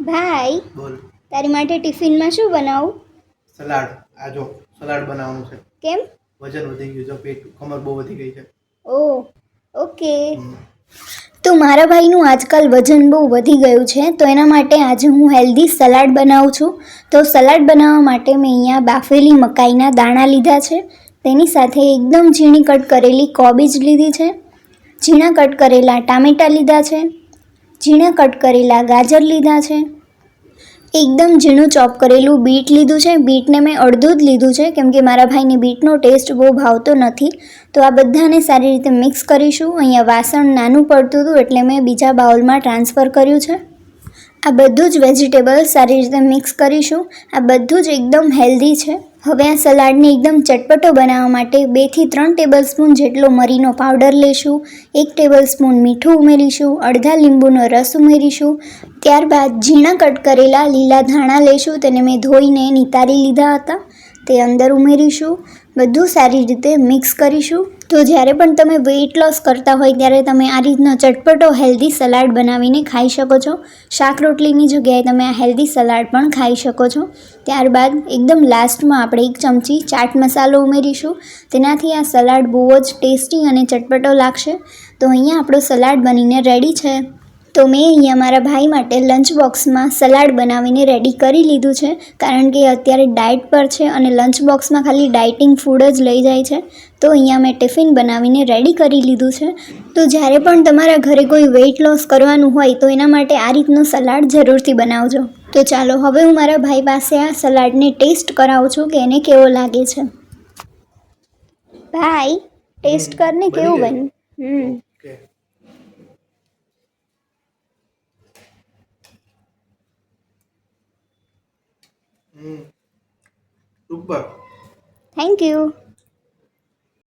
ભાઈ, બોલ. તારી માટે ટિફિનમાં શું બનાવું? સલાડ. આ જો સલાડ બનાવવાનું છે. કેમ? વજન વધી ગયું છે, પેટ કમર બહુ વધી ગઈ છે. ઓહ, ઓકે. તો મારા ભાઈનું આજકાલ વજન બહુ વધી ગયું છે, તો એના માટે આજે હું હેલ્ધી સલાડ બનાવું છું. તો સલાડ બનાવવા માટે મેં અહીંયા બાફેલી મકાઈના દાણા લીધા છે. તેની સાથે એકદમ ઝીણી કટ કરેલી કોબીજ લીધી છે, ઝીણા કટ કરેલા ટામેટાં લીધા છે, ઝીણા કટ કરેલા ગાજર લીધા છે, એકદમ ઝીણું ચોપ કરેલું બીટ લીધું છે. બીટને મેં અડધું જ લીધું છે કેમ કે મારા ભાઈને બીટનો ટેસ્ટ બહુ ભાવતો નથી. તો આ બધાને સારી રીતે મિક્સ કરીશું. અહીંયા વાસણ નાનું પડતું હતું એટલે મેં બીજા બાઉલમાં ટ્રાન્સફર કર્યું છે. આ બધું જ વેજીટેબલ સારી રીતે મિક્સ કરીશું. આ બધું જ એકદમ હેલ્ધી છે. હવે આ સલાડને એકદમ ચટપટો બનાવવા માટે 2 થી 3 ટેબલસ્પૂન જેટલો મરીનો પાવડર લઈશું, 1 ટેબલસ્પૂન મીઠું ઉમેરીશું, અડધા લીંબુનો રસ ઉમેરીશું. ત્યારબાદ ઝીણા કટ કરેલા લીલા ધાણા લઈશું, તેને મેં ધોઈને નિતારી લીધા હતા, તે અંદર ઉમેરીશું. બધું સારી રીતે મિક્સ કરીશું. તો જ્યારે પણ તમે વેઇટ લોસ કરતા હોય ત્યારે તમે આ રીતનો ચટપટો હેલ્ધી સલાડ બનાવીને ખાઈ શકો છો. શાક રોટલીની જગ્યાએ તમે આ હેલ્ધી સલાડ પણ ખાઈ શકો છો. ત્યારબાદ એકદમ લાસ્ટમાં આપણે 1 ચમચી ચાટ મસાલો ઉમેરીશું. તેનાથી આ સલાડ બહુ જ ટેસ્ટી અને ચટપટો લાગશે. તો અહીંયા આપણું સલાડ બનીને રેડી છે. તો મેં અહીંયા મારા ભાઈ માટે લંચ બોક્સમાં સલાડ બનાવીને રેડી કરી લીધું છે, કારણ કે અત્યારે ડાયટ પર છે અને લંચ બોક્સમાં ખાલી ડાયટિંગ ફૂડ જ લઈ જાય છે. તો અહીંયા મેં ટિફિન બનાવીને રેડી કરી લીધું છે. તો જ્યારે પણ તમારા ઘરે કોઈ વેઇટ લોસ કરવાનું હોય તો એના માટે આ રીતનું સલાડ જરૂરથી બનાવજો. તો ચાલો હવે હું મારા ભાઈ પાસે આ સલાડને ટેસ્ટ કરાવું છું કે એને કેવો લાગે છે. ભાઈ, ટેસ્ટ કરને કેવું બન્યું. ઓકે. સુપર. Thank you.